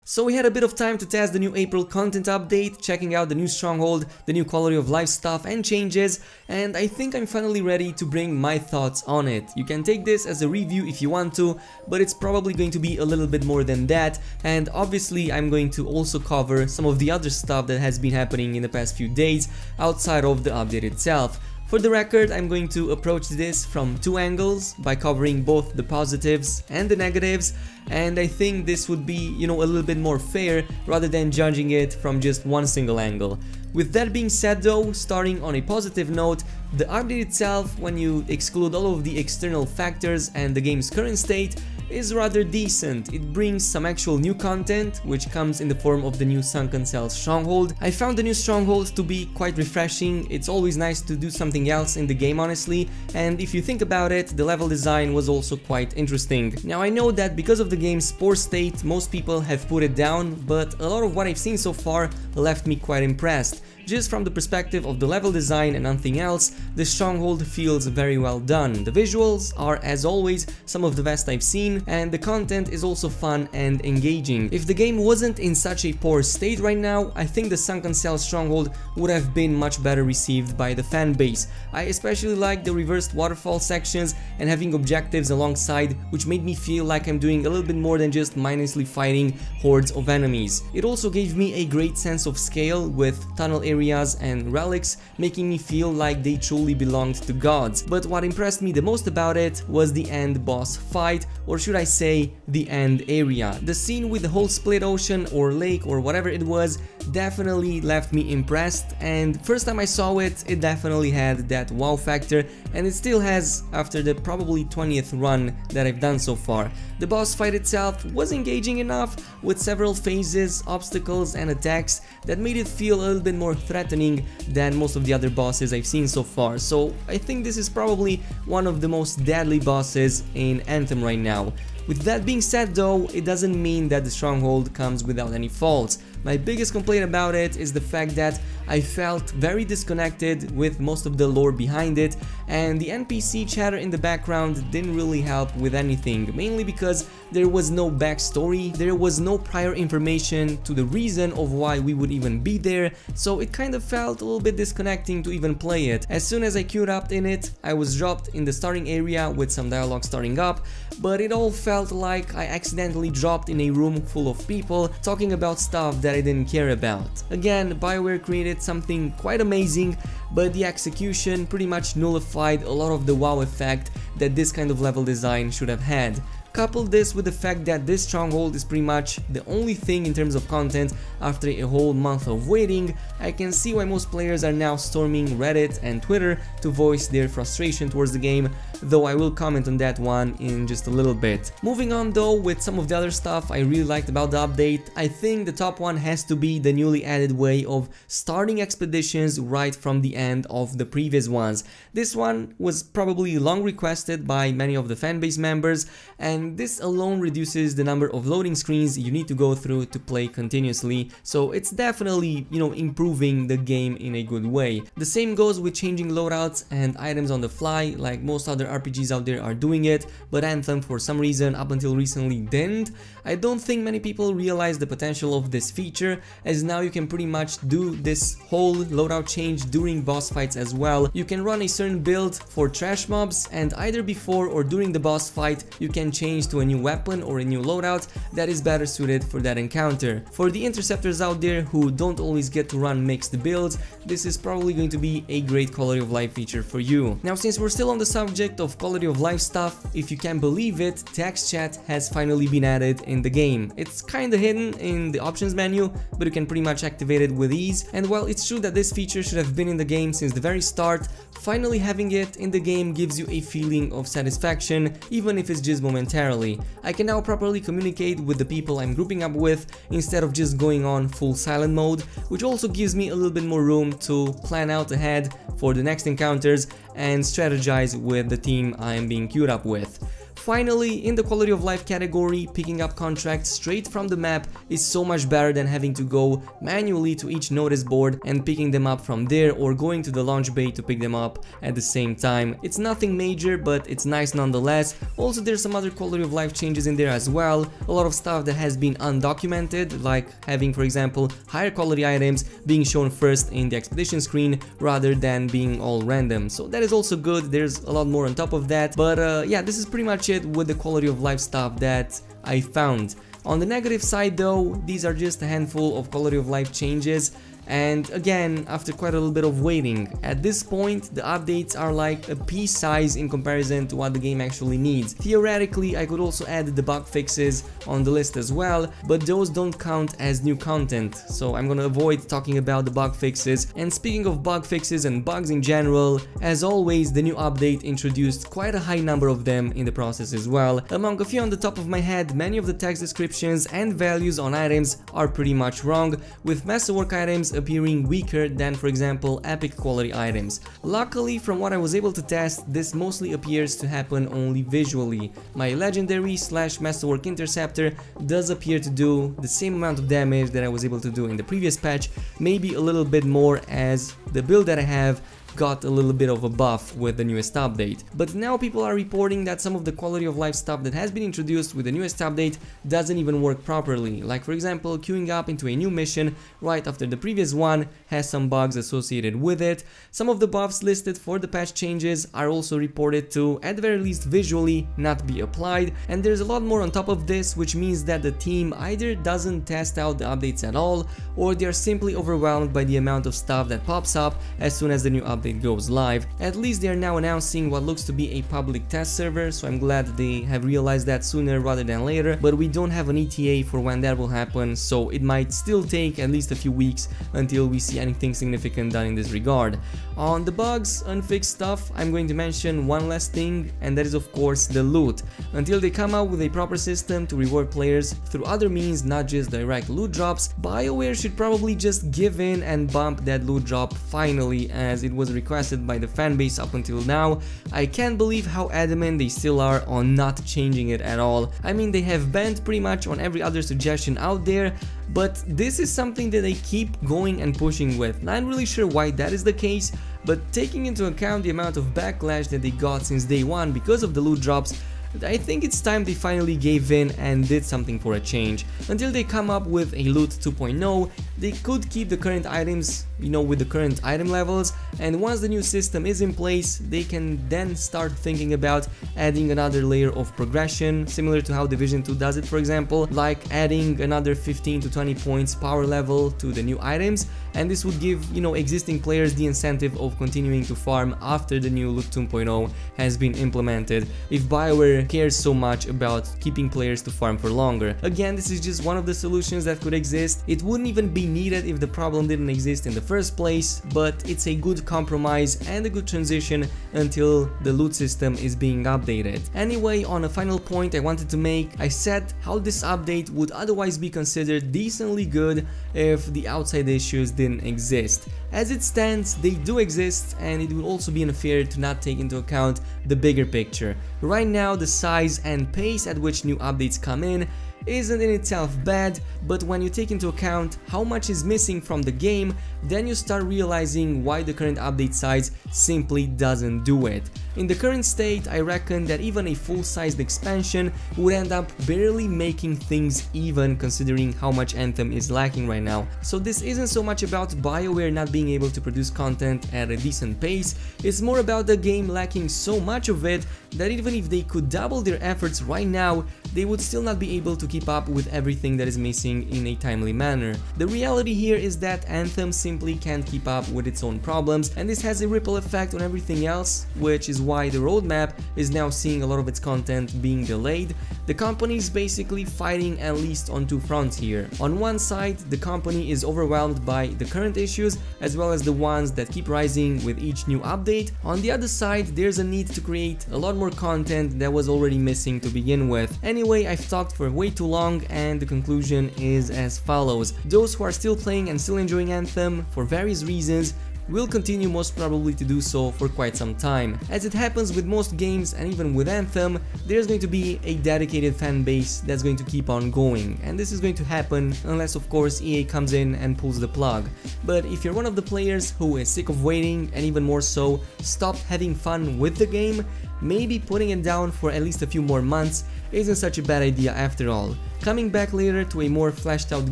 So we had a bit of time to test the new April content update, checking out the new stronghold, the new quality of life stuff and changes, and I think I'm finally ready to bring my thoughts on it. You can take this as a review if you want to, but it's probably going to be a little bit more than that, and obviously I'm going to also cover some of the other stuff that has been happening in the past few days outside of the update itself. For the record, I'm going to approach this from two angles, by covering both the positives and the negatives, and I think this would be, a little bit more fair rather than judging it from just one single angle. With that being said though, starting on a positive note, the update itself, when you exclude all of the external factors and the game's current state, is rather decent. It brings some actual new content, which comes in the form of the new Sunken Cell Stronghold. I found the new Stronghold to be quite refreshing. It's always nice to do something else in the game, honestly, and if you think about it, the level design was also quite interesting. Now I know that because of the game's poor state, most people have put it down, but a lot of what I've seen so far left me quite impressed. Just from the perspective of the level design and nothing else, the Stronghold feels very well done. The visuals are, as always, some of the best I've seen, and the content is also fun and engaging. If the game wasn't in such a poor state right now, I think the Sunken Cell Stronghold would have been much better received by the fan base. I especially like the reversed waterfall sections and having objectives alongside, which made me feel like I'm doing a little bit more than just mindlessly fighting hordes of enemies. It also gave me a great sense of scale with tunnel areas and relics, making me feel like they truly belonged to gods. But what impressed me the most about it was the end boss fight, or should I say the end area. The scene with the whole split ocean or lake or whatever it was definitely left me impressed, and first time I saw it, it definitely had that wow factor, and it still has after the probably 20th run that I've done so far. The boss fight itself was engaging enough, with several phases, obstacles and attacks that made it feel a little bit more threatening than most of the other bosses I've seen so far, so I think this is probably one of the most deadly bosses in Anthem right now. With that being said though, it doesn't mean that the Stronghold comes without any faults. My biggest complaint about it is the fact that I felt very disconnected with most of the lore behind it, and the NPC chatter in the background didn't really help with anything, mainly because there was no backstory, there was no prior information to the reason of why we would even be there, so it kind of felt a little bit disconnecting to even play it. As soon as I queued up in it, I was dropped in the starting area with some dialogue starting up, but it all felt like I accidentally dropped in a room full of people talking about stuff that I didn't care about. Again, BioWare created something quite amazing, but the execution pretty much nullified a lot of the wow effect that this kind of level design should have had. Couple this with the fact that this Stronghold is pretty much the only thing in terms of content after a whole month of waiting, I can see why most players are now storming Reddit and Twitter to voice their frustration towards the game, though I will comment on that one in just a little bit. Moving on though with some of the other stuff I really liked about the update, I think the top one has to be the newly added way of starting expeditions right from the end of the previous ones. This one was probably long requested by many of the fanbase members, and this alone reduces the number of loading screens you need to go through to play continuously, so it's definitely, improving the game in a good way. The same goes with changing loadouts and items on the fly, like most other RPGs out there are doing it, but Anthem for some reason up until recently didn't. I don't think many people realize the potential of this feature, as now you can pretty much do this whole loadout change during boss fights as well. You can run a certain build for trash mobs, and either before or during the boss fight you can change to a new weapon or a new loadout that is better suited for that encounter. For the interceptors out there who don't always get to run mixed builds, this is probably going to be a great quality of life feature for you. Now, since we're still on the subject of quality of life stuff, if you can believe it, text chat has finally been added in the game. It's kinda hidden in the options menu, but you can pretty much activate it with ease, and while it's true that this feature should have been in the game since the very start, finally having it in the game gives you a feeling of satisfaction, even if it's just momentarily. I can now properly communicate with the people I'm grouping up with instead of just going on full silent mode, which also gives me a little bit more room to plan out ahead for the next encounters and strategize with the team I am being queued up with. finally, in the quality of life category, picking up contracts straight from the map is so much better than having to go manually to each notice board and picking them up from there, or going to the launch bay to pick them up at the same time. It's nothing major, but it's nice nonetheless. Also, there's some other quality of life changes in there as well. A lot of stuff that has been undocumented, like having, for example, higher quality items being shown first in the expedition screen rather than being all random. So that is also good. There's a lot more on top of that, but yeah, this is pretty much it with the quality of life stuff that I found. On the negative side though, these are just a handful of quality of life changes. And again, after quite a little bit of waiting, at this point the updates are like a pea size in comparison to what the game actually needs. Theoretically, I could also add the bug fixes on the list as well, but those don't count as new content, so I'm gonna avoid talking about the bug fixes. And speaking of bug fixes and bugs in general, as always, the new update introduced quite a high number of them in the process as well. Among a few on the top of my head, many of the text descriptions and values on items are pretty much wrong, with masterwork items appearing weaker than, for example, epic quality items. Luckily, from what I was able to test, this mostly appears to happen only visually. My legendary / masterwork interceptor does appear to do the same amount of damage that I was able to do in the previous patch, maybe a little bit more, as the build that I have got a little bit of a buff with the newest update. But now people are reporting that some of the quality of life stuff that has been introduced with the newest update doesn't even work properly. Like, for example, queuing up into a new mission right after the previous one has some bugs associated with it. Some of the buffs listed for the patch changes are also reported to, at the very least visually, not be applied, and there's a lot more on top of this, which means that the team either doesn't test out the updates at all, or they are simply overwhelmed by the amount of stuff that pops up as soon as the new update goes live. At least they are now announcing what looks to be a public test server, so I'm glad they have realized that sooner rather than later, but we don't have an ETA for when that will happen, so it might still take at least a few weeks until we see anything significant done in this regard. On the bugs, unfixed stuff, I'm going to mention one last thing, and that is of course the loot. Until they come out with a proper system to reward players through other means, not just direct loot drops, BioWare should probably just give in and bump that loot drop finally, as it was requested by the fanbase up until now. I can't believe how adamant they still are on not changing it at all. I mean, they have banned pretty much on every other suggestion out there, but this is something that they keep going and pushing with. Not really sure why that is the case, but taking into account the amount of backlash that they got since day one because of the loot drops, I think it's time they finally gave in and did something for a change. Until they come up with a loot 2.0, they could keep the current items, with the current item levels, and once the new system is in place, they can then start thinking about adding another layer of progression, similar to how Division 2 does it, for example, like adding another 15 to 20 points power level to the new items, and this would give, existing players the incentive of continuing to farm after the new loot 2.0 has been implemented, if BioWare cares so much about keeping players to farm for longer. Again, this is just one of the solutions that could exist. It wouldn't even be needed if the problem didn't exist in the first place, but it's a good compromise and a good transition until the loot system is being updated. Anyway, on a final point I wanted to make, I said how this update would otherwise be considered decently good if the outside issues didn't exist. As it stands, they do exist, and it would also be unfair to not take into account the bigger picture. Right now, the size and pace at which new updates come in isn't in itself bad, but when you take into account how much is missing from the game, then you start realizing why the current update size simply doesn't do it. In the current state, I reckon that even a full-sized expansion would end up barely making things even, considering how much Anthem is lacking right now. So this isn't so much about BioWare not being able to produce content at a decent pace, it's more about the game lacking so much of it that even if they could double their efforts right now, they would still not be able to keep up with everything that is missing in a timely manner. The reality here is that Anthem simply can't keep up with its own problems, and this has a ripple effect on everything else, which is why the roadmap is now seeing a lot of its content being delayed. The company is basically fighting at least on two fronts here. On one side, the company is overwhelmed by the current issues as well as the ones that keep rising with each new update. On the other side, there's a need to create a lot more content that was already missing to begin with. Anyway, I've talked for way too long, and the conclusion is as follows. Those who are still playing and still enjoying Anthem for various reasons will continue most probably to do so for quite some time. As it happens with most games and even with Anthem, there's going to be a dedicated fan base that's going to keep on going, and this is going to happen unless of course EA comes in and pulls the plug. But if you're one of the players who is sick of waiting and even more so stopped having fun with the game, maybe putting it down for at least a few more months isn't such a bad idea after all. Coming back later to a more fleshed out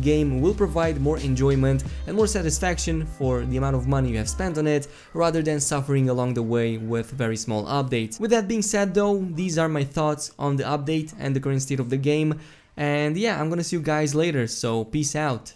game will provide more enjoyment and more satisfaction for the amount of money you have spent on it, rather than suffering along the way with very small updates. With that being said though, these are my thoughts on the update and the current state of the game, and yeah, I'm gonna see you guys later, so peace out.